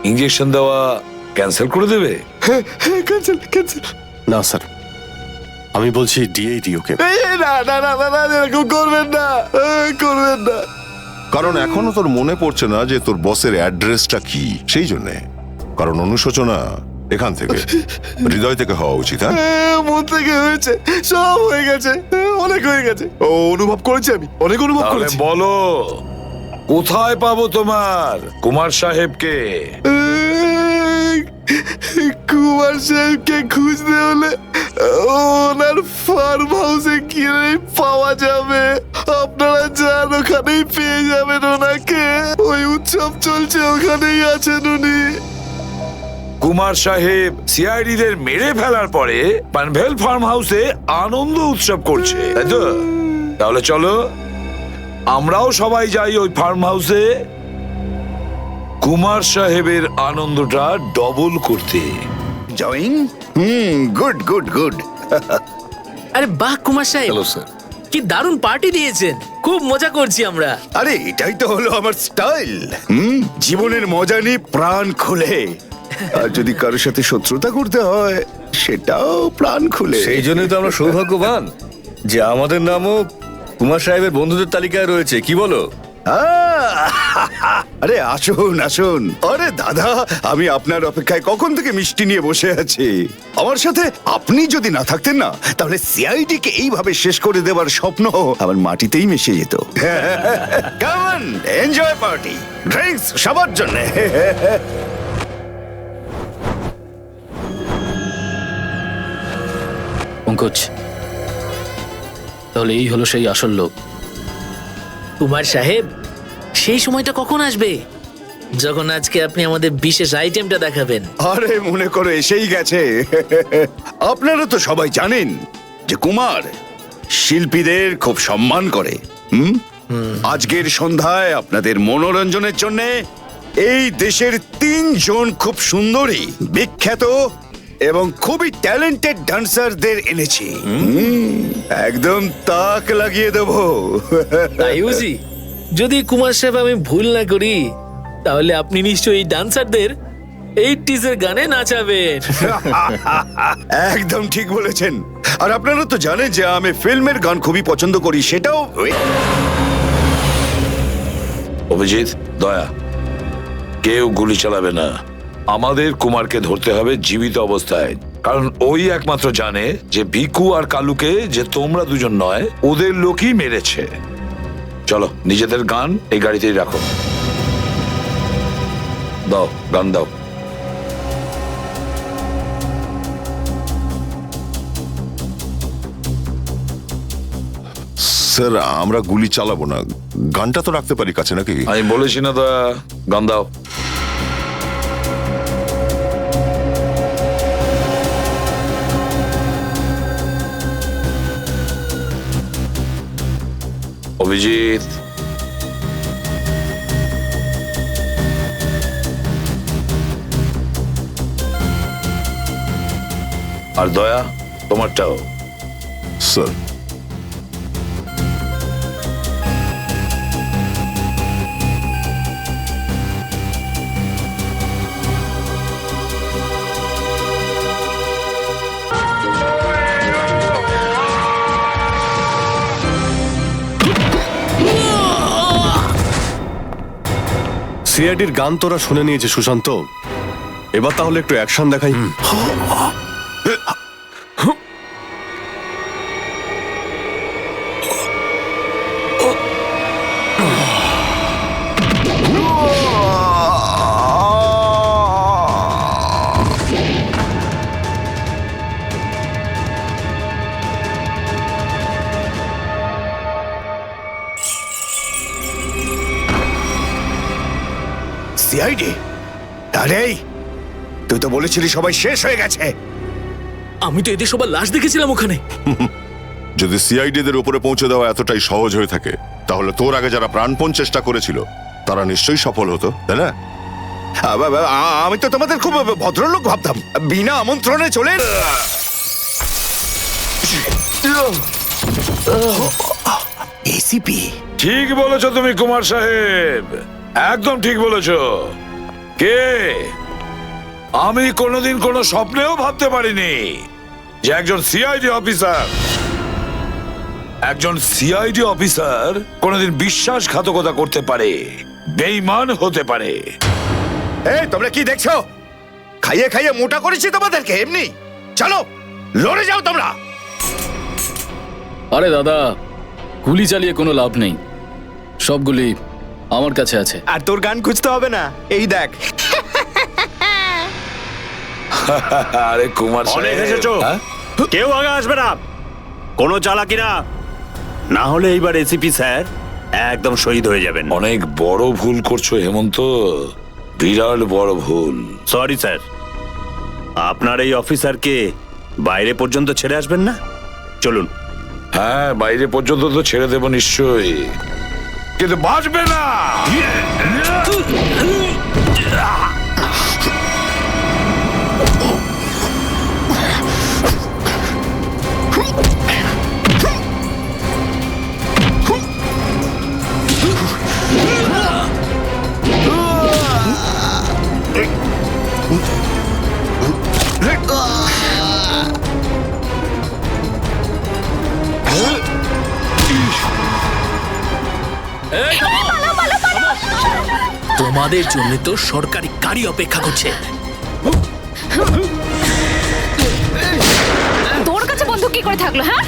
Injection দেওয়া cancel করে দেবে? Cancel cancel. না স্যার, আমি বলছি ডিএইডি ওকে। না না না না, এরকম করবেন না, করবেন না। কারণ এখনো তোর মনে পড়ছে না যে তোর বসের অ্যাড্রেসটা কি, সেই জন্যে। কারণ অনুশোচনা এখান থেকে, হৃদয় থেকে হওয়া উচিত। হ্যাঁ, মন থেকে হয়েছে, সব হয়ে গেছে, অনেক হয়ে গেছে। ও অনুভব করেছি, আমি অনেক অনুভব তাহলে করেছি। বলো, কোথায় পাবো তোমার কুমার সাহেবকে? কুমার সাহেবকে খুঁজতে হলে ওনার ফার্ম হাউসে গিয়ে পাওয়া যাবে। আপনারা যান, ওখানেই পেয়ে যাবেন ওনাকে। ওই উৎসব চলছে, ওখানেই আছেন উনি। কুমার সাহেব সিআইডি দের মেরে ফেলার পরে পানভেল ফার্ম হাউসে আনন্দ উৎসব করছে, তাই তো? তাহলে চলো আমরাও সবাই যাই ওই ফার্ম হাউসে কুমার সাহেবের আনন্দটা ডবল করতে। জয়িং। Good good good. আরে বাহ কুমার সাহেব, হ্যালো স্যার। কি দারুণ পার্টি দিয়েছেন, খুব মজা করছি আমরা। আরে এটাই তো হলো আমার স্টাইল। জীবনের মজা নিয়ে প্রাণ খুলে। আর যদি কারোর সাথে শত্রুতা করতে হয়, সেটাও প্রাণ খুলে। সেই জন্যই তো আমরা সৌভাগ্যবান যে আমাদের নামও কুমার সাহেবের বন্ধুদের তালিকায় রয়েছে, কি বলো? আরে আসুন আসুন। আরে দাদা, আমি আপনার অপেক্ষায় কখন থেকে মিষ্টি নিয়ে বসে আছি। আমার সাথে আপনি যদি না থাকতেন না, তাহলে সিআইডি কে এইভাবে শেষ করে দেওয়ার স্বপ্ন আমার মাটিতেই মিশে যেত। Come on, enjoy party, drinks সবার জন্য। পঙ্কজ, তাহলে এই হলো সেই আসল লোক। কুমার সাহেব, সেই সময়টা কখন আসবে যখন আজকে আপনি আমাদের বিশেষ আইটেমটা দেখাবেন? আরে মনে করো এসেই গেছে। আপনারা তো সবাই জানেন যে কুমার শিল্পীদের খুব সম্মান করে। আজকের সন্ধ্যায় আপনাদের মনোরঞ্জনের জন্য এই দেশের 3 জন খুব সুন্দরী, বিখ্যাত এবং খুবই ট্যালেন্টেড ডান্সারদের এনেছি। একদম তাক লাগিয়ে দেবো। তাই বুঝি? যদি কুমার সাহেব আমি ভুল না করি, তাহলে আপনি নিশ্চয়ই এই ডান্সারদের 80s এর গানে নাচাবেন। একদম ঠিক বলেছেন। আর আপনারা তো জানেন যে আমি ফিল্মের গান খুবই পছন্দ করি, সেটাও। অভিজিৎ, দয়া, কেউ গুলি চালাবে না। আমাদের কুমারকে ধরতে হবে জীবিত অবস্থায়, কারণ ওই একমাত্র জানে যে ভিকু আর কালুকে যে তোমরা দুজন নয়, ওদের লোকই মেরেছে। চলো, নিজেদের গান এই গাড়িতেই রাখো। দাও, গান দাও। স্যার, আমরা গুলি চালাবো না, গানটা তো রাখতে পারি কাছে নাকি? আমি বলেছি না দয়া, গান দাও। অভিজিৎ, আর দয়া, তোমারটাও। স্যার, সিআইডির গান তোরা শুনে নিয়েছে সুশান্ত, এবার তাহলে একটু অ্যাকশন দেখাই। সিআইডি? আরে তুই তো বলেছিলি সবাই শেষ হয়ে গেছে। আমি তো এদের সবার লাশ দেখেছিলাম ওখানে। যদি সিআইডিদের উপরে পৌঁছে দেওয়া এতটাই সহজ হয়ে থাকে, তাহলে তোর আগে যারা প্রাণপণ চেষ্টা করেছিল তারা নিশ্চয়ই সফল হতো, তাই না? আমি তো তোমাদের খুব ভদ্রলোক ভাবতাম, বিনা আমন্ত্রণে চলে। এসিপি, ঠিক বলেছো তুমি কুমার সাহেব, একদম ঠিক বলেছো। কে? আমি কোনোদিন কোনো স্বপ্নেও ভাবতে পারিনি যে একজন সিআইডি অফিসার কোনোদিন বিশ্বাসঘাতকতা করতে পারে, বেঈমান হতে পারে। এই তোমরা কি দেখছো? খাইয়ে খাইয়ে মোটা করেছি তোমাদেরকে এমনি। চলো লড়ে যাও তোমরা। আরে দাদা, গুলি চালিয়ে কোনো লাভ নেই, সবগুলি আমার কাছে আছে। আর তোর গান খুঁজতে হবে না, এই দেখ। আরে কুমার অনেক সাহেব, এসেছো। হ্যাঁ? কেউ আগে আসবে না, কোনো চালাকি না, না হলে এইবার এসিপি স্যার একদম শহীদ হয়ে যাবেন। অনেক বড় ভুল করছো হেমন্ত, বিরাট বড় ভুল। সরি স্যার, আপনার এই অফিসারকে বাইরে পর্যন্ত ছেড়ে আসবেন না? চলুন। হ্যাঁ, বাইরে পর্যন্ত তো ছেড়ে দেবো নিশ্চয়ই, কিন্তু বাঁচবে না। তোমাদের জন্য তো সরকারি গাড়ি অপেক্ষা করছে। তোর কাছে বন্দুক কি করে থাকলো? হ্যাঁ,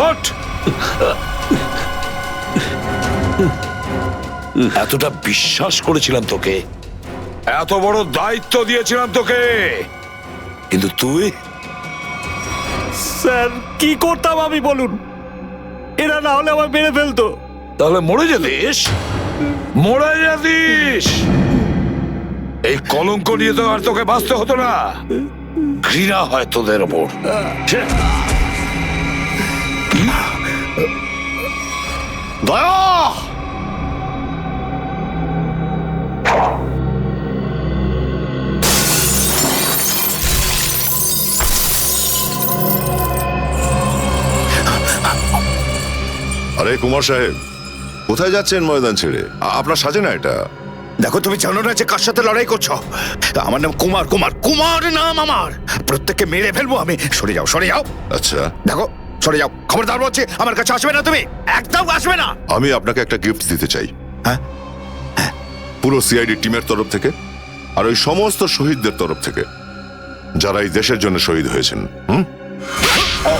ওঠ! এতটা বিশ্বাস করেছিলাম তোকে, এত বড় দায়িত্ব দিয়েছিলাম তোকে, কিন্তু তুই স্যার কি করতাম আমি বলুন? এরা না হলে আমার মেরে ফেলতো। তাহলে মরে যেতিস, মরে যেতিস। এই কলঙ্ক নিয়ে তো আর তোকে বাঁচতে হতো না। ঘৃণা হয় তোদের ওপর। দয়া! আরে কুমার সাহেব, কোথায় যাচ্ছেন ময়দান ছেড়ে? আপনার সাজে না এটা। দেখো, তুমি জানো না যে কার সাথে লড়াই করছো? আমার নাম কুমার, কুমার, কুমার নাম আমার। প্রত্যেককে মেরে ফেলবো আমি। সরে যাও, সরে যাও। আচ্ছা, দেখো, সরে যাও। খবরদার বলছি, আমার কাছে আসবে না তুমি, একদম আসবে না। আমি আপনাকে একটা গিফট দিতে চাই। হ্যাঁ? পুরো সিআইডি টিমের তরফ থেকে আর ওই সমস্ত শহীদদের তরফ থেকে যারা এই দেশের জন্য শহীদ হয়েছেন। কুমার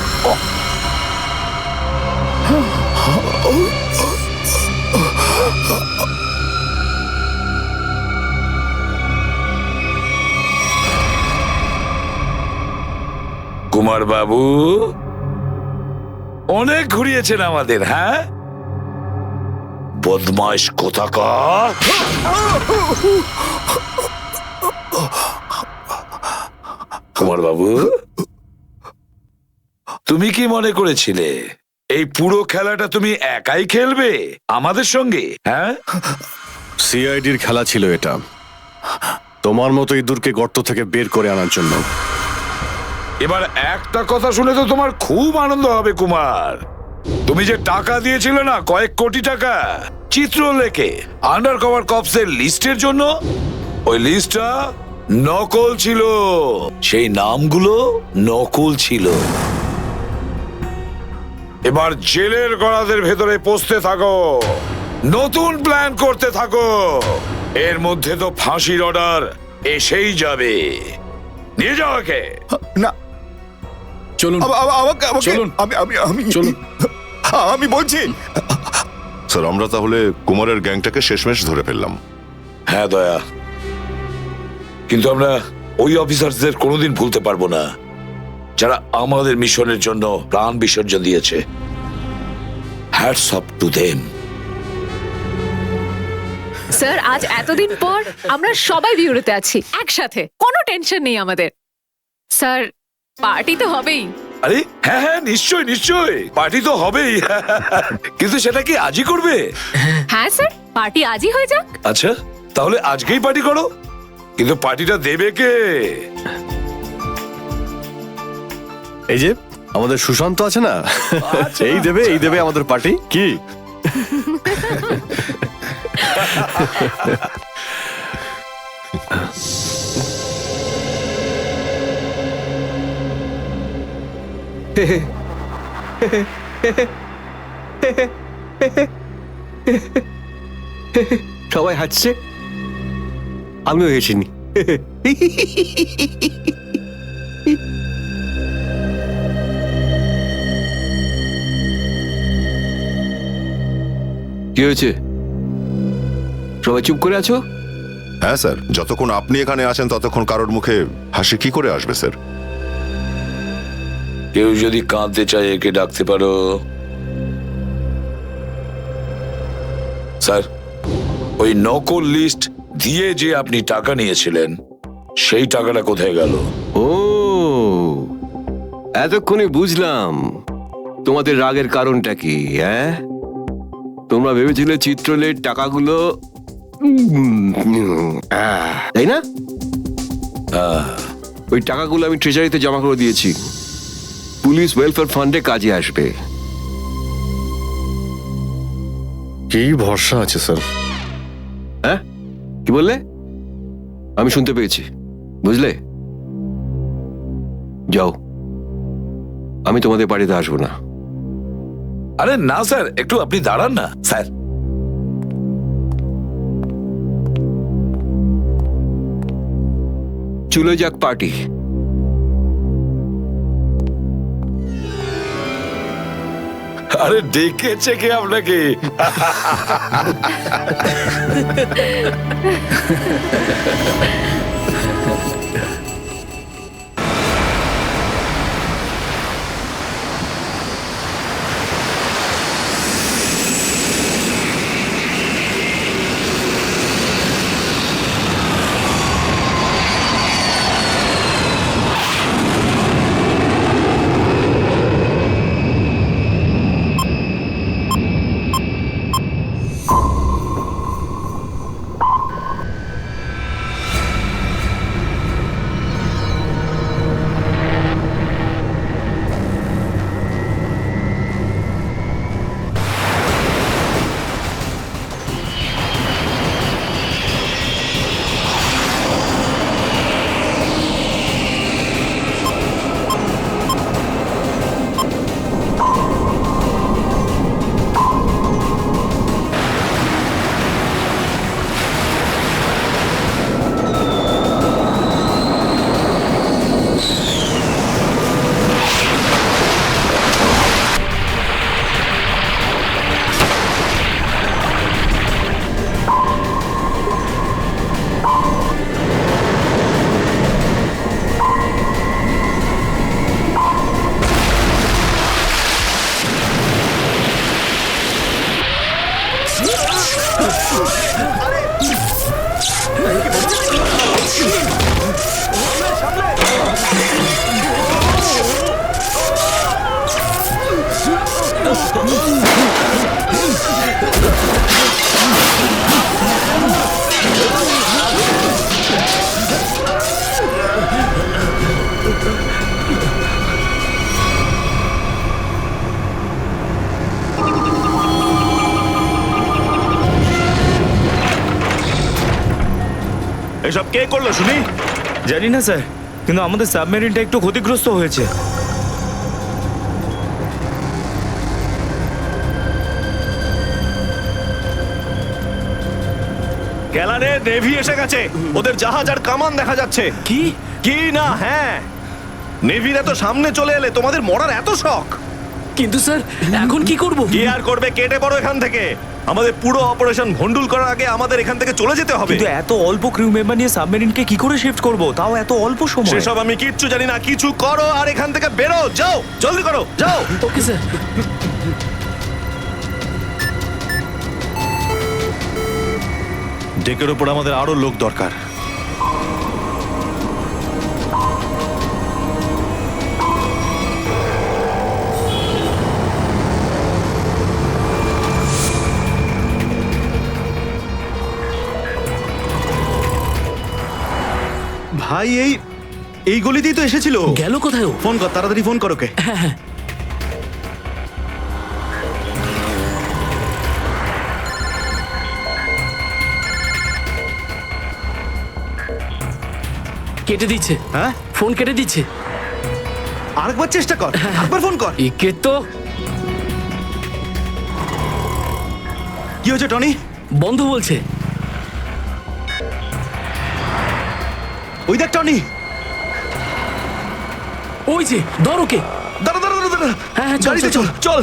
বাবু অনেক ঘুরিয়েছেন আমাদের, হ্যাঁ? বদমাইশ কোথাকার। কুমার বাবু, তুমি কি মনে করেছিলে এই পুরো খেলাটা তুমি একাই খেলবে আমাদের সঙ্গে, হ্যাঁ? সিআইডির খেলা ছিল এটা, তোমার মতো ইঁদুরকে গর্ত থেকে বের করে আনার জন্য। এবার একটা কথা শুনে তো তোমার খুব আনন্দ হবে কুমার। তুমি যে টাকা দিয়েছিলে না, কয়েক কোটি টাকা চিত্রলেখে আন্ডার কভার কপসের লিস্টের জন্য, ওই লিস্টটা নকল ছিল, সেই নামগুলো নকল ছিল। এবার জেলের গড়াদের ভেতরে পৌঁছতে থাকো, নতুন প্ল্যান করতে থাকো। এর মধ্যে তো ফাঁসির অর্ডার এসেই যাবে। নিয়ে যাও একে। না, চলুন চলুন। চলুন। আমি বলছি স্যার, আমরা তাহলে কুমারের গ্যাংটাকে শেষমেশ ধরে ফেললাম। হ্যাঁ দয়া, কিন্তু আমরা ওই অফিসারদের কোনোদিন ভুলতে পারবো না যারা আমাদের মিশনের জন্য প্রাণ বিসর্জন দিয়েছে। Hats off to them. Sir, আজ এতদিন পর আমরা সবাই বিউরোতে আছি একসাথে, কোনো টেনশন নেই আমাদের। স্যার, পার্টি তো হবেই। আরে হ্যাঁ হ্যাঁ, নিশ্চয় নিশ্চয়, পার্টি তো হবেই। কিন্তু সেটা কি আজই করবে? হ্যাঁ স্যার, পার্টি আজই হয়ে যাক। আচ্ছা, তাহলে আজকেই পার্টি করো, কিন্তু পার্টিটা দেবে কে? এই যে আমাদের সুশান্ত আছে না, এই দেবে আমাদের পার্টি। কি সবাই হাসছে, আমিও হেসিনি। কি হয়েছে? সবাই চুপ করে আছো? হ্যাঁ স্যার, যতক্ষণ আপনি এখানে আছেন ততক্ষণ কারোর মুখে হাসি কি করে আসবে স্যার? কেউ যদি কাঁদতে চায় একে ডাকতে পারো। স্যার, ওই নকল লিস্ট দিয়ে যে আপনি টাকা নিয়েছিলেন, সেই টাকাটা কোথায় গেল? ও, এতক্ষণে বুঝলাম তোমাদের রাগের কারণটা কি। হ্যাঁ, তোমরা ভেবেছিলে চিত্রলের টাকাগুলো তাই না? ওই টাকাগুলো আমি ট্রেজারিতে জমা করে দিয়েছি, পুলিশ ওয়েলফেয়ার ফান্ডে কাজে আসবে। কি ভরসা আছে স্যার? হ্যাঁ, কি বললে? আমি শুনতে পেয়েছি, বুঝলে? যাও, আমি তোমাদের বাড়িতে আসবো না। আরে না স্যার, একটু আপনি দাঁড়ান না স্যার। চলে যাক পার্টি। আরে ডেকেছে কে আপনাকে? এসব কে করলো শুনি? জানি না স্যার, কিন্তু আমাদের সাবমেরিনটা একটু ক্ষতিগ্রস্ত হয়েছে। গ্যালারে নেভি এসে গেছে, ওদের জাহাজ আর কামান দেখা যাচ্ছে। কি? কি না? হ্যাঁ, নেভির এত সামনে চলে এলে তোমাদের মরার এত শখ। কিন্তু স্যার এখন কি করব? কি আর করবে, কেটে পড়ো এখান থেকে। আমাদের পুরো অপারেশন ভন্ডুল করার আগে আমাদের এখান থেকে চলে যেতে হবে। কিন্তু এত অল্প ক্রিউ মেম্বার নিয়ে সাবমেরিনকে কি করে শিফট করব, তাও এত অল্প সময়? সেসব আমি কিচ্ছু জানি না, কিছু করো আর এখান থেকে বেরো, যাও, জলদি করো, যাও। Okay sir. ডেকের উপর আমাদের আরো লোক দরকার। ভাই এই গলিতেই তো এসেছিল। গেল কোথায় ও? ফোন কর, তাড়াতাড়ি ফোন কর ওকে। কেটে দিচ্ছে। হ্যাঁ, ফোন কেটে দিচ্ছে। আরেকবার চেষ্টা কর, আরেকবার ফোন কর। একে তো কি হয়েছে টনি? বন্ধ বলছে। ওই দেখ টনি। ওই যে ধর ওকে। দাঁড়া দাঁড়া দাঁড়া দাঁড়া। হ্যাঁ, হ্যাঁ, চল, গাড়িতে চল, চল চল।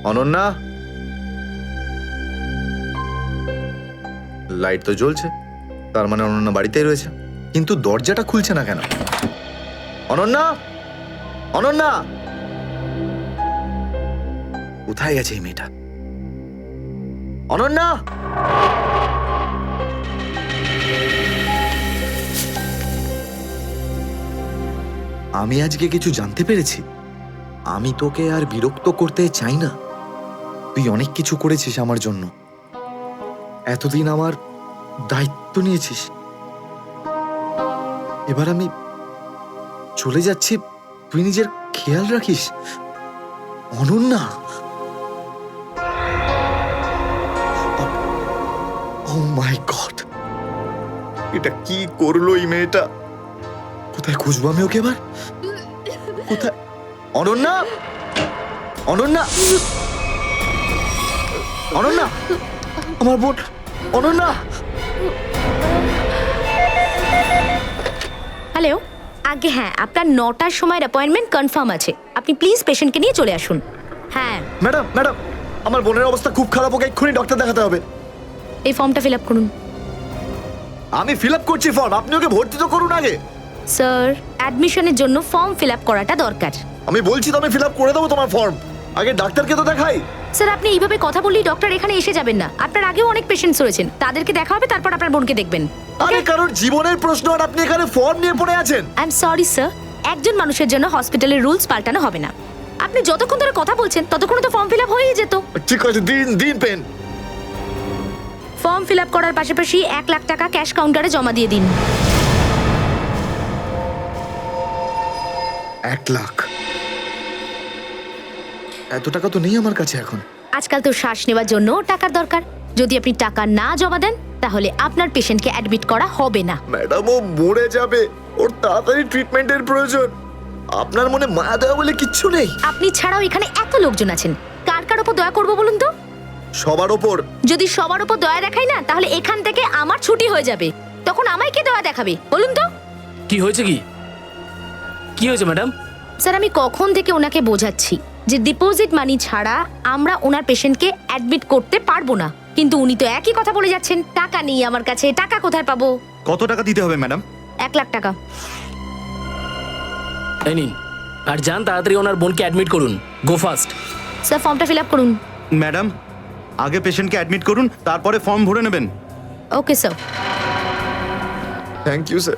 অনন্যা, লাইট তো জ্বলছে, তার মানে অনন্যা বাড়িতেই রয়েছে, কিন্তু দরজাটা খুলছে না কেন? অনন্যা, অনন্যা, কোথায় গেছে এই মেয়েটা? অনন্যা, আমি আজকে কিছু জানতে পেরেছি। আমি তোকে আর বিরক্ত করতে চাই না। তুই অনেক কিছু করেছিস আমার জন্য, এতদিন আমার দায়িত্ব নিয়েছিস। এবার আমি চলে যাচ্ছি, তুই নিজের খেয়াল রাখিস। অনন্যা, ও মাই গড, এটা কি করলো এই মেয়েটা? কোথায় খুঁজবো আমি ওকে এবার? কোথায়? অনন্যা, অনন্যা, অনন্যা, আমার বোন অনন্যা। হ্যালো, আগে হ্যাঁ, আপনার 9টার সময় অ্যাপয়েন্টমেন্ট কনফার্ম আছে। আপনি প্লিজ পেশেন্টকে নিয়ে চলে আসুন। হ্যাঁ ম্যাডাম, ম্যাডাম, আমার বোনের অবস্থা খুব খারাপ, ওকে এক্ষুনি ডক্টর দেখাতে হবে। এই ফর্মটা ফিল আপ করুন। আমি ফিল আপ করছি ফর্ম, আপনি ওকে ভর্তি তো করুন আগে। স্যার, অ্যাডমিশনের জন্য ফর্ম ফিল আপ করাটা দরকার। আমি বলছি তো আমি ফিল আপ করে দেবো তোমার ফর্ম, আগে ডাক্তারকে তো দেখাই। স্যার, আপনি এইভাবে কথা বললেই ডক্টর এখানে এসে যাবেন না। আপনার আগেও অনেক পেশেন্টস রয়েছেন, তাদেরকে দেখা হবে, তারপর আপনার বোনকে দেখবেন। আরে কারোর জীবনের প্রশ্ন আর আপনি এখানে ফর্ম নিয়ে পড়ে আছেন। আই এম সরি স্যার, একজন মানুষের জন্য হসপিটালের রুলস পাল্টানো হবে না। আপনি যতক্ষণ ধরে কথা বলছেন ততক্ষণ তো ফর্ম ফিল আপ হয়েই যেত। ঠিক আছে, দিন দিন পেন। ফর্ম ফিল আপ করার পাশাপাশি 1 লাখ টাকা ক্যাশ কাউন্টারে জমা দিয়ে দিন। 1 লাখ? এত টাকা তো নেই আমার কাছে এখন। আজকাল তো শ্বাস নেওয়ার জন্য টাকার দরকার। যদি আপনি টাকা না জমা দেন তাহলে আপনার পেশেন্টকে অ্যাডমিট করা হবে না। ম্যাডাম, ও মরে যাবে, ওর তাড়াতাড়ি ট্রিটমেন্টের প্রয়োজন। আপনার মনে মায়া দেওয়া বলে কিচ্ছু নেই? আপনি ছাড়াও এখানে এত লোকজন আছেন, কার কার উপর দয়া করবো বলুন তো? সবার ওপর। যদি সবার উপর দয়া দেখাই না তাহলে এখান থেকে আমার ছুটি হয়ে যাবে। তখন আমায় কে দয়া দেখাবে বলুন তো? কি হয়েছে কি হয়েছে ম্যাডাম? স্যার, আমি কখন থেকে ওনাকে বোঝাচ্ছি যে ডিপোজিট মানি ছাড়া আমরা ওনার পেশেন্টকে অ্যাডমিট করতে পারবো না, কিন্তু উনি তো একই কথা বলে যাচ্ছেন। টাকা নেই আমার কাছে, টাকা কোথায় পাবো? কত টাকা দিতে হবে ম্যাডাম? 1 লাখ টাকা। এই নিন, আর যান তাড়াতাড়ি ওনার বোনকে অ্যাডমিট করুন। Go fast. স্যার, ফর্মটা ফিল আপ করুন। ম্যাডাম, আগে পেশেন্টকে অ্যাডমিট করুন, তারপরে ফর্ম ভরে নেবেন। Okay sir. Thank you sir.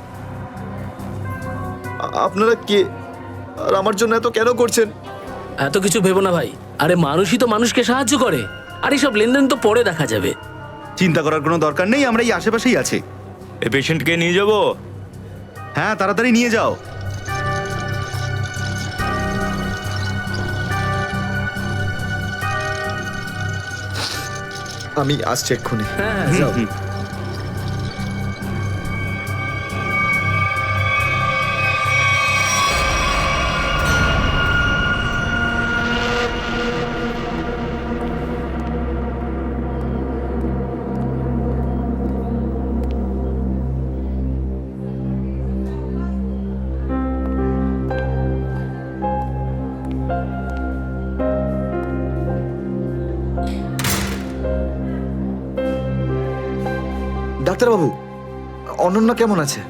আপনারা কে আর আমার জন্য এত কেন করছেন? এত কিছু ভেবো না ভাই, আরে মানুষই তো মানুষকে সাহায্য করে, আর এইসব লেনদেন তো পরে দেখা যাবে। চিন্তা করার কোনো দরকার নেই, আমরা এই আশেপাশেই আছি। এই পেশেন্টকে নিয়ে যাবো। হ্যাঁ, তাড়াতাড়ি নিয়ে যাও। আমি আসছি এক্ষুনি। হ্যাঁ, যাও। ডাক্তারবাবু, অনন্যা কেমন আছে?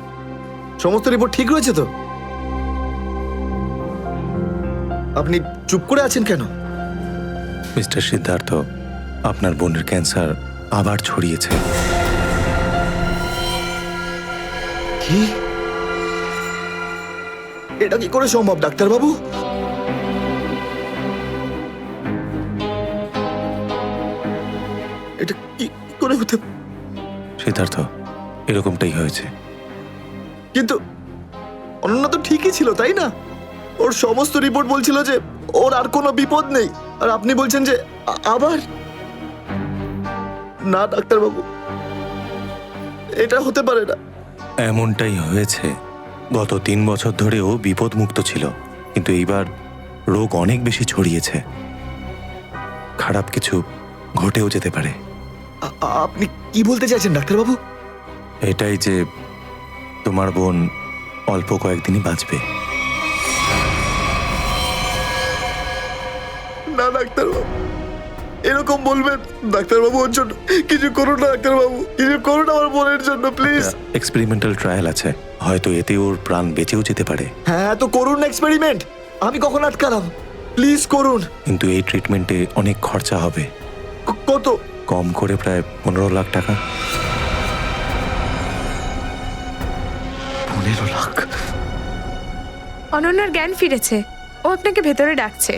সমস্ত রিপোর্ট ঠিক রয়েছে তো? আপনি চুপ করে আছেন কেন? মিস্টার সিদ্ধার্থ, আপনার বোনের ক্যান্সার আবার ছড়িয়েছে। কি? এটা কি করে সম্ভব ডাক্তারবাবু? এটা কি করে হতে? সিদ্ধার্থ, এরকমটাই হয়েছে। কিন্তু অনন্যা তো ঠিকই ছিল, তাই না? ওর সমস্ত রিপোর্ট বলছিল যে ওর আর কোনো বিপদ নেই, আর আপনি বলছেন যে আবার? না ডাক্তারবাবু, এটা হতে পারে না। এমনটাই হয়েছে। গত 3 বছর ধরে ও বিপদ মুক্ত ছিল, কিন্তু এইবার রোগ অনেক বেশি ছড়িয়েছে। খারাপ কিছু ঘটেও যেতে পারে। আপনি কি বলতে চাইছেন ডাক্তারবাবু? এটাই যে তোমার বোন অল্প কয়েকদিনই বাঁচবে। না ডাক্তারবাবু, এরকম বলবেন? ডাক্তারবাবু, ওর জন্য কিছু করুন না ডাক্তারবাবু, কিছু করুন আমার বোনের জন্য প্লিজ। এক্সপেরিমেন্টাল ট্রায়াল আছে, হয়তো এতে ওর প্রাণ বেঁচেও যেতে পারে। হ্যাঁ, তো করুন না এক্সপেরিমেন্ট। আমি কখন আটকালাম? প্লিজ করুন। কিন্তু এই ট্রিটমেন্টে অনেক খরচা হবে। কত? কম করে প্রায় 15 লাখ টাকা। 15 লাখ? অনন্যার জ্ঞান ফিরেছে, ও আপনাকে ভেতরে ডাকছে।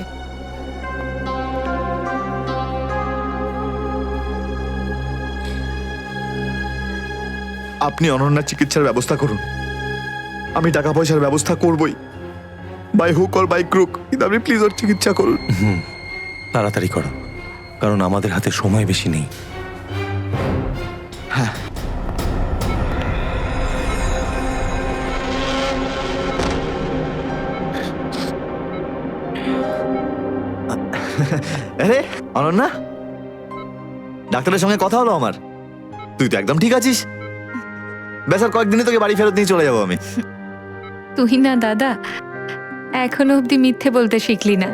আপনি অনন্যার চিকিৎসার ব্যবস্থা করুন, আমি টাকা পয়সার ব্যবস্থা করবই, by hook or by crook, কিন্তু আপনি প্লিজ ওর চিকিৎসা করুন। তাড়াতাড়ি করো, কারণ আমাদের হাতে সময় বেশি নেই। হ্যাঁ। আরে অনন্যা, ডাক্তারের সঙ্গে কথা হলো আমার। তুই তো একদম ঠিক আছিস। বেশ, আর কয়েকদিনে তোকে বাড়ি ফেরত নিয়ে চলে যাবো আমি। তুই না দাদা, এখনো অব্দি মিথ্যে বলতে শিখলি না।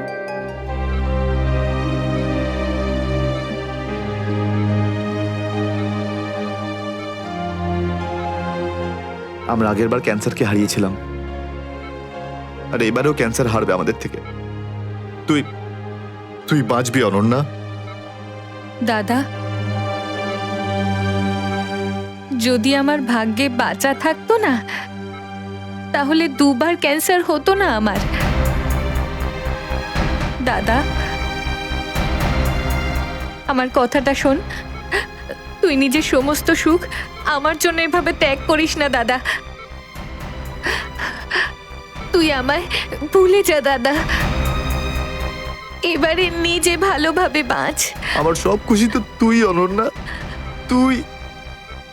আমরা আগেরবার ক্যান্সারকে হারিয়েছিলাম, আর এবারেও ক্যান্সার হারবে আমাদের থেকে। তুই তুই বাঁচবি অনন্যা। দাদা, যদি আমার ভাগ্যে বাঁচা থাকতো না, তাহলে 2 বার ক্যান্সার হতো না আমার। দাদা, আমার কথাটা শোন। তুই নিজের সমস্ত সুখ আমার জন্য এভাবে ত্যাগ করিস না দাদা। তুই আমায় ভুলে যা দাদা। এবারে নিজে ভালোভাবে বাঁচ। আমার সব খুশি তো তুই, অনন্যা। তুই,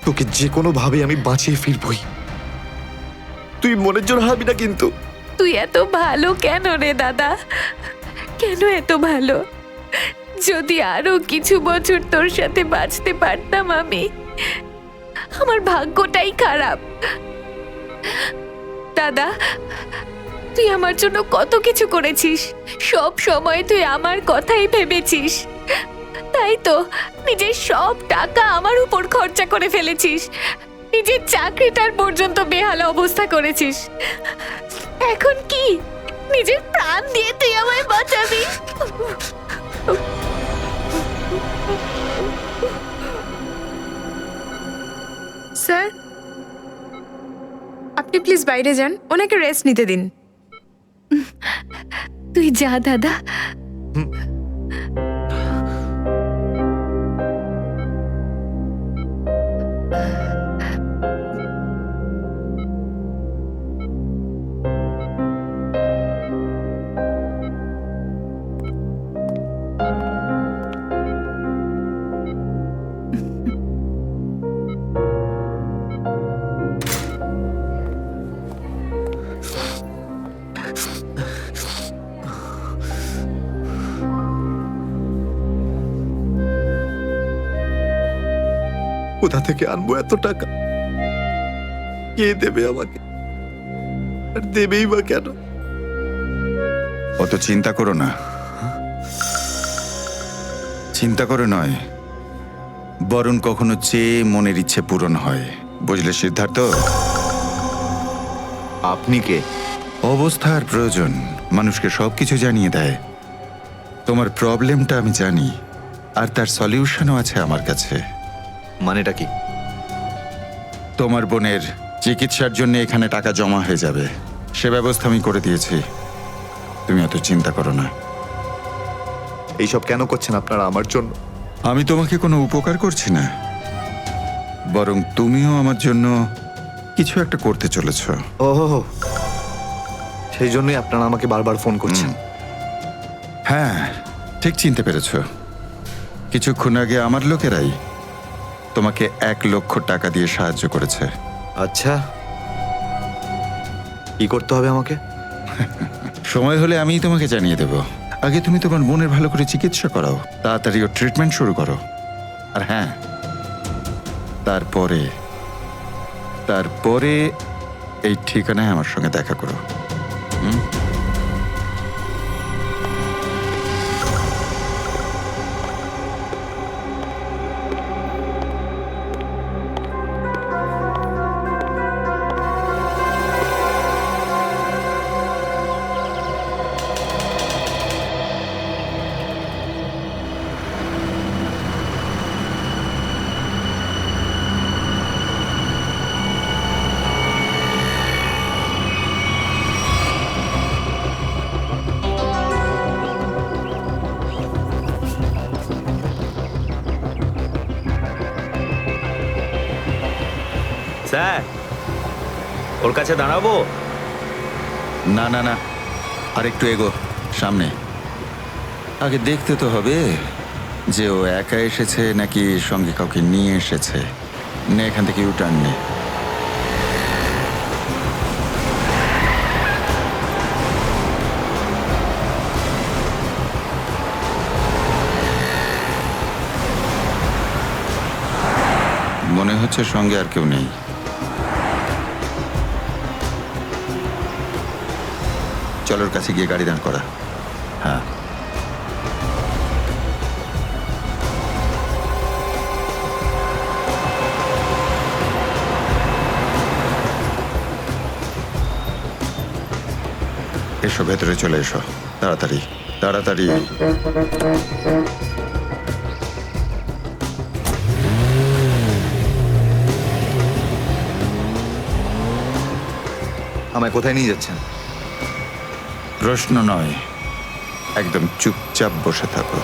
তোকে যে কোনো ভাবে আমি বাঁচিয়ে ফিরবই। তুই মনের জোর হারবি না কিন্তু। তুই এত ভালো কেন রে দাদা? কেন এত ভালো? যদি আরো কিছু বছর তোর সাথে বাঁচতে পারতাম আমি। আমার ভাগ্যটাই খারাপ। দাদা, তুই আমার জন্য কত কিছু করেছিস। সব সময় তুই আমার কথাই ভেবেছিস। তাই তো নিজের সব টাকা আমার উপর খরচা করে ফেলেছিস। নিজের চাকরিটার পর্যন্ত বেহাল অবস্থা করেছিস। এখন কি নিজের প্রাণ দিয়ে তুই আমায় বাঁচাবি? স্যার, আপনি প্লিজ বাইরে যান, ওনাকে রেস্ট নিতে দিন। তুই যা দাদা। কোথা থেকে আনবো এত টাকা? কে দেবে আমাকে? আর দেবেই বা কেন? অত চিন্তা করো না। চিন্তা করে নয়, বরং কখনো চেয়ে মনের ইচ্ছে পূরণ হয়। বুঝলে সিদ্ধার্থ? আপনি কে? অবস্থার প্রয়োজন মানুষকে সবকিছু জানিয়ে দেয়। তোমার প্রবলেমটা আমি জানি, আর তার সলিউশনও আছে আমার কাছে। মানেটা কি? তোমার বোনের চিকিৎসার জন্য এখানে টাকা জমা হয়ে যাবে, সে ব্যবস্থা আমি করে দিয়েছি। তুমি অত চিন্তা করো না। এইসব কেন করছেন আপনারা আমার জন্য? আমি তোমাকে কোনো উপকার করছি না, বরং তুমিও আমার জন্য কিছু একটা করতে চলেছ। ওহো, সেই জন্যই আপনারা আমাকে বারবার ফোন করছেন। হ্যাঁ, ঠিক চিনতে পেরেছ। কিছুক্ষণ আগে আমার লোকেরাই তোমাকে 1 লক্ষ টাকা দিয়ে সাহায্য করেছে। আচ্ছা, কি করতে হবে আমাকে? সময় হলে আমিই তোমাকে জানিয়ে দেব। আগে তুমি তোমার বোনের ভালো করে চিকিৎসা করাও, তাড়াতাড়ি ওর ট্রিটমেন্ট শুরু করো। আর হ্যাঁ, তারপরে এই ঠিকানায় আমার সঙ্গে দেখা করো। স্যার, ওর কাছে দাঁড়াবো? না না না, আর একটু এগো সামনে। আগে দেখতে তো হবে যে ও একা এসেছে নাকি সঙ্গে কাউকে নিয়ে এসেছে। নে, এখান থেকে ইউটার্ন নে। মনে হচ্ছে সঙ্গে আর কেউ নেই। চলো ওর কাছে গিয়ে গাড়ি দাঁড় করা। হ্যাঁ, এসো, ভেতরে চলে এসো, তাড়াতাড়ি তাড়াতাড়ি। আমায় কোথায় নিয়ে যাচ্ছেন? প্রশ্ন নয়, একদম চুপচাপ বসে থাকো।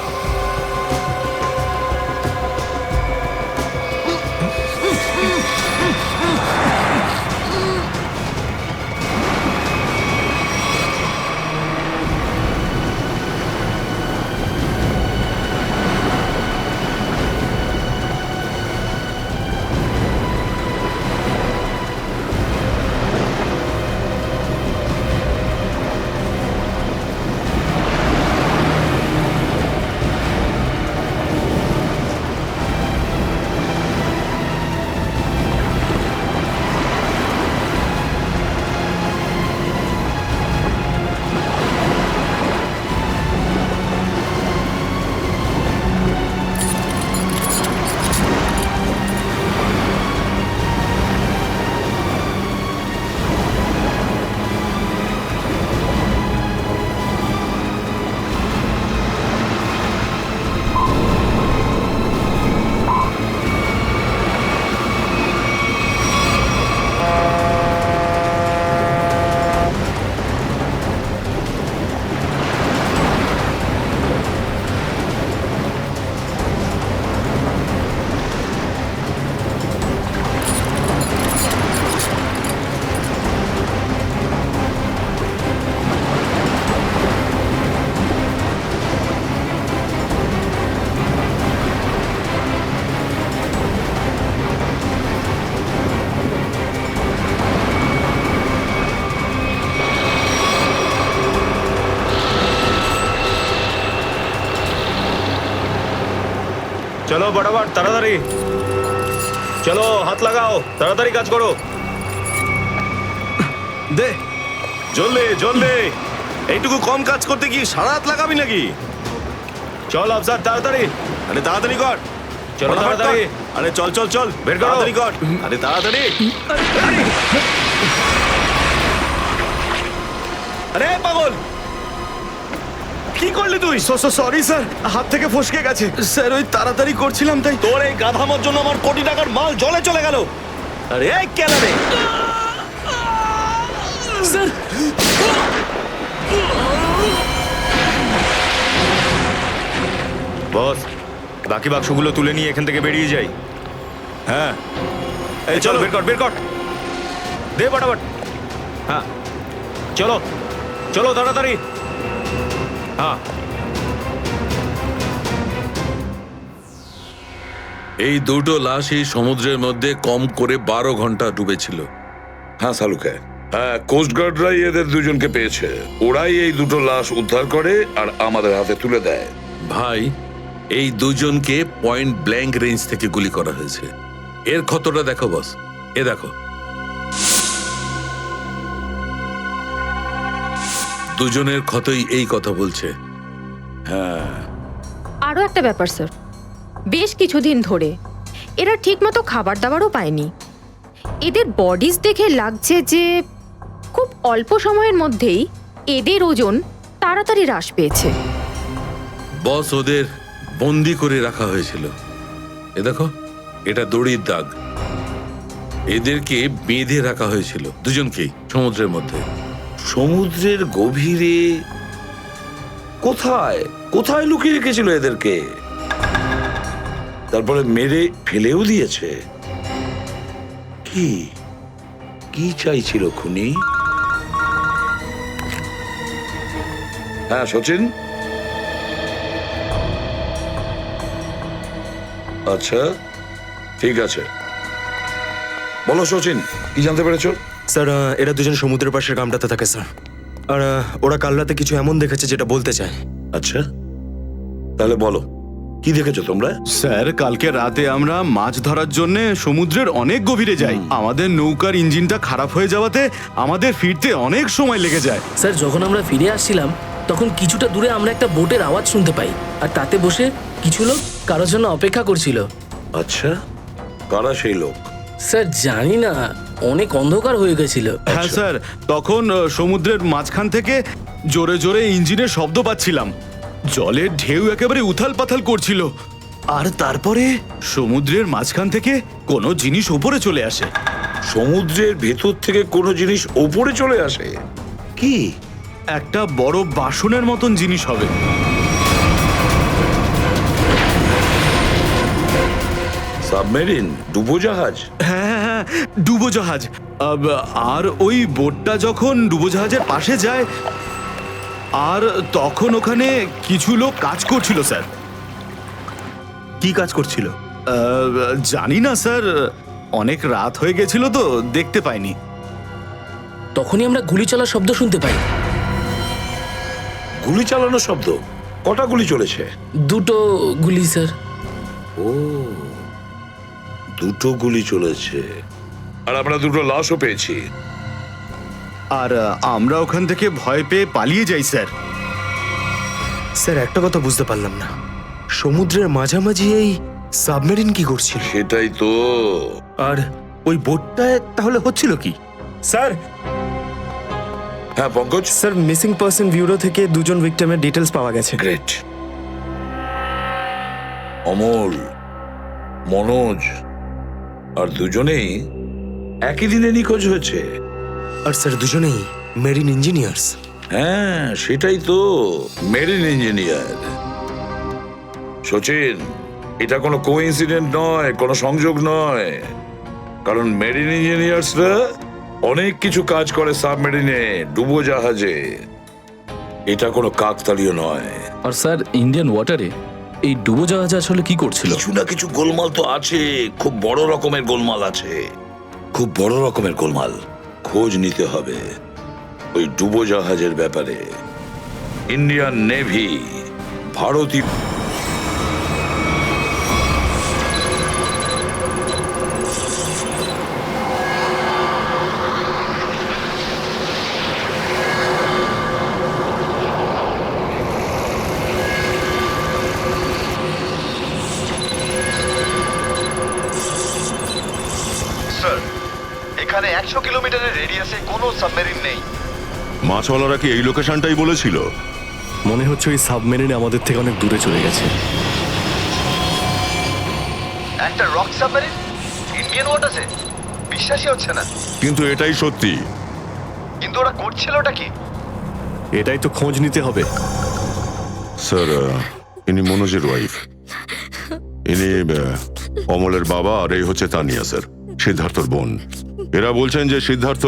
চলো বরাবর তাড়াতাড়ি চলো, হাত লাগাও, তাড়াতাড়ি কাজ করো। দে জলদি জলদি, এইটুকু কম কাজ করতে কি সারা রাত লাগাবি নাকি? চল আফসার তাড়াতাড়ি, আরে তাড়াতাড়ি কর, চলো ফটাফট কর। তাড়াতাড়ি। আরে চল চল চল, বের করো। তাড়াতাড়ি কর, আরে তাড়াতাড়ি। আরে পাগল, কি করলি তুই? সরি স্যার, হাত থেকে ফসকে গেছে স্যার, ওই তাড়াতাড়ি করছিলাম তাই। তোর এই গাধামোর জন্য আমার কোটি টাকার মাল জলে চলে গেল। আরে এই কেন রে? স্যার বস, বাকি বাক্সগুলো তুলে নিয়ে এখান থেকে বেরিয়ে যাই। হ্যাঁ এই চলো, বের কর বের কর, দে ফটাফট। হ্যাঁ চলো চলো তাড়াতাড়ি। হ্যাঁ এই দুটো লাশ এই সমুদ্রের মধ্যে কম করে 12 ঘন্টা ডুবেছিল। হ্যাঁ সালুকে, হ্যাঁ কোস্টগার্ডরাই এদের দুজনকে পেয়েছে। ওরাই এই দুটো লাশ উদ্ধার করে আর আমাদের হাতে তুলে দেয়। ভাই, এই দুজনকে পয়েন্ট ব্ল্যাঙ্ক রেঞ্জ থেকে গুলি করা হয়েছে। এর ক্ষতটা দেখো বস, এ দেখো। দুজনের ক্ষতই এই কথা বলছে। হ্যাঁ, আরও একটা ব্যাপার স্যার, বেশ কিছুদিন ধরে এরা ঠিকমতো খাবার দাবারও পায়নি। এদের বডিজ দেখে লাগছে যে খুব অল্প সময়ের মধ্যেই এদের ওজন তাড়াতাড়ি হ্রাস পেয়েছে। বস, ওদের বন্দি করে রাখা হয়েছিল। এ দেখো, এটা দড়ির দাগ। এদেরকে বেঁধে রাখা হয়েছিল দুজনকেই সমুদ্রের মধ্যে। সমুদ্রের গভীরে কোথায় কোথায় লুকিয়ে রেখেছিল এদেরকে? তারপরে মেরে ফেলেও দিয়েছে। কি কি চাইছিল খুনি? হ্যাঁ সচিন, আচ্ছা ঠিক আছে, বলো সচিন, কি জানতে পেরেছো? স্যার, এরা দুজন সমুদ্রের পাশের গ্রামটাতে থাকে স্যার, আর ওরা কাল রাতে কিছু এমন দেখেছে যেটা বলতে চায়। আচ্ছা, তাহলে বলো কি দেখেছো তোমরা? স্যার, কালকে রাতে আমরা মাছ ধরার জন্য সমুদ্রের অনেক গভীরে যাই। আমাদের নৌকার ইঞ্জিনটা খারাপ হয়ে যাওয়াতে আমাদের ফিরতে অনেক সময় লেগে যায়। স্যার, যখন আমরা ফিরে আসছিলাম তখন কিছুটা দূরে আমরা একটা বোটের আওয়াজ শুনতে পাই, আর তাতে বসে কিছু লোক কারোর জন্য অপেক্ষা করছিল। আচ্ছা, কারা সেই লোক? স্যার জানি না, অনেক অন্ধকার হয়ে গেছিল। হ্যাঁ স্যার, তখন সমুদ্রের মাঝখান থেকে জোরে জোরে ইঞ্জিনের শব্দ পাচ্ছিলাম। জলের ঢেউ একেবারে উথাল পাথাল করছিল, আর তারপরে সমুদ্রের মাঝখান থেকে কোনো জিনিস উপরে চলে আসে। সমুদ্রের ভেতর থেকে কোনো জিনিস ওপরে চলে আসে? কি? একটা বড় বাসনের মতন জিনিস হবে। সাবমেরিন, ডুবোজাহাজ? হ্যাঁ হ্যাঁ, ডুবোজাহাজ। আর ওই বোটটা যখন ডুবোজাহাজের পাশে যায়, আর তখন ওখানে কিছু লোক কাজ করছিল স্যার। কি কাজ করছিল? জানি না স্যার, অনেক রাত হয়ে গেছিল তো দেখতে পাইনি। তখনই আমরা গুলি চলার শব্দ শুনতে পাই। গুলি চালানোর শব্দ? কটা গুলি চলেছে? দুটো গুলি স্যার। ও, দুটো গুলি চলেছে। আর আমরা দুটো লাশও পেয়েছি। আর আমরা ওখান থেকে ভয় পেয়ে পালিয়ে যাই স্যার। স্যার, একটা কথা বুঝতে পারলাম না, সমুদ্রের মাঝামাঝি এই সাবমেরিন কি করছিল? সেটাই তো। আর ওই বোটটায় তাহলে হচ্ছিল কি? স্যার, হ্যাঁ Pankaj. Sir, missing person bureau থেকে দুজন ভিক্টিমের ডিটেলস পাওয়া গেছে। গ্রেট। অমল, মনোজ আর দুজনেই একই দিনে নিখোঁজ হয়েছে। আর স্যার, দুজনেই মেরিন ইঞ্জিনিয়ার্স। হ্যাঁ সেটাই তো, মেরিন ইঞ্জিনিয়ার। সচিন, এটা কোনো কোইন্সিডেন্ট নয়, কোনো সংযোগ নয়, কারণ মেরিন ইঞ্জিনিয়ার্সরা অনেক কিছু কাজ করে সাবমেরিনে, ডুবোজাহাজে। এটা কোনো কাকতালীয় নয়। আর স্যার, ইন্ডিয়ান ওয়াটারে এই ডুবোজাহাজ আসলে কি করছিল? কিছু না কিছু গোলমাল তো আছে, খুব বড় রকমের গোলমাল আছে, খুব বড় রকমের গোলমাল। খোঁজ নিতে হবে ওই ডুবোজাহাজের ব্যাপারে। ইন্ডিয়ান নেভি, ভারতীয় 100 কিলোমিটারের রেডিয়াসে কোনো সাবমেরিন নেই। মাছওয়ালারা কি এই লোকেশনটাই বলেছিল? মনে হচ্ছে ওই সাবমেরিন আমাদের থেকে অনেক দূরে চলে গেছে। একটা রক সাবমেরিন ইন্ডিয়ান ওয়াটারে, বিশ্বাসই হচ্ছে না। কিন্তু এটাই সত্যি। কিন্তু ওরা করছিলটা কি? এটাই তো খোঁজ নিতে হবে। স্যার, ইনি মনোজের ওয়াইফ। ইনি অমলের বাবা, আর এই হচ্ছে তানিয়া স্যার, সিদ্ধার্থর বোন। এরা বলছেন যে সিদ্ধার্থ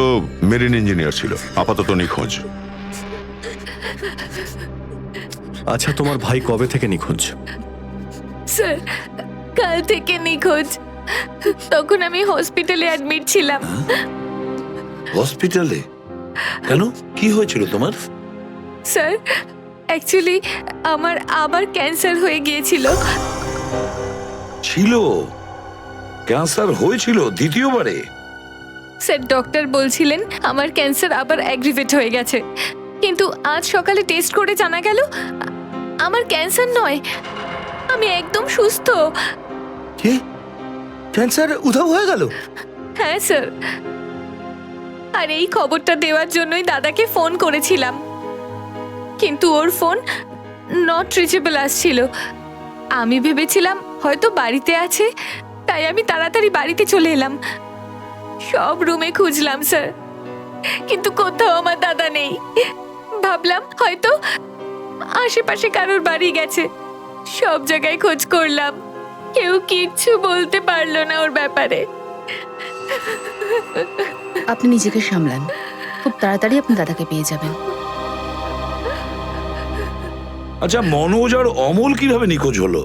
মেরিন ইঞ্জিনিয়ার ছিল, আপাতত নিখোঁজ। আচ্ছা, তোমার ভাই কবে থেকে নিখোঁজ? স্যার, কাল থেকে নিখোঁজ। তখন আমি হসপিটালে অ্যাডমিট ছিলাম। হসপিটালে? কেন, কি হয়েছিল তোমার? স্যার, অ্যাকচুয়ালি আমার আবার ক্যান্সার হয়ে গিয়েছিল। ছিল? ক্যান্সার হয়েছিল দ্বিতীয়বারে? স্যার, ডক্টর বলছিলেন আমার ক্যান্সার আবার অ্যাগ্রিভেট হয়ে গেছে, কিন্তু আজ সকালে টেস্ট করে জানা গেল আমার ক্যান্সার নয়, আমি একদম সুস্থ। কি? ক্যান্সার উধাও হয়ে গেল? হ্যাঁ স্যার, আর এই খবরটা দেওয়ার জন্যই দাদাকে ফোন করেছিলাম, কিন্তু ওর ফোন নট রিচেবল আসছিল। আমি ভেবেছিলাম হয়তো বাড়িতে আছে, তাই আমি তাড়াতাড়ি বাড়িতে চলে এলাম। সব রুমে খুঁজলাম স্যার, কিন্তু কোথাও আমার দাদা নেই। ভাবলাম হয়তো আশেপাশে কারোর বাড়ি গেছে। সব জায়গায় খোঁজ করলাম, কেউ কিচ্ছু বলতে পারলো না ওর ব্যাপারে। আপনি নিজেকে সামলান, খুব তাড়াতাড়ি আপনি দাদাকে পেয়ে যাবেন। আচ্ছা, মনোজ আর অমল কিভাবে নিখোঁজ হলো?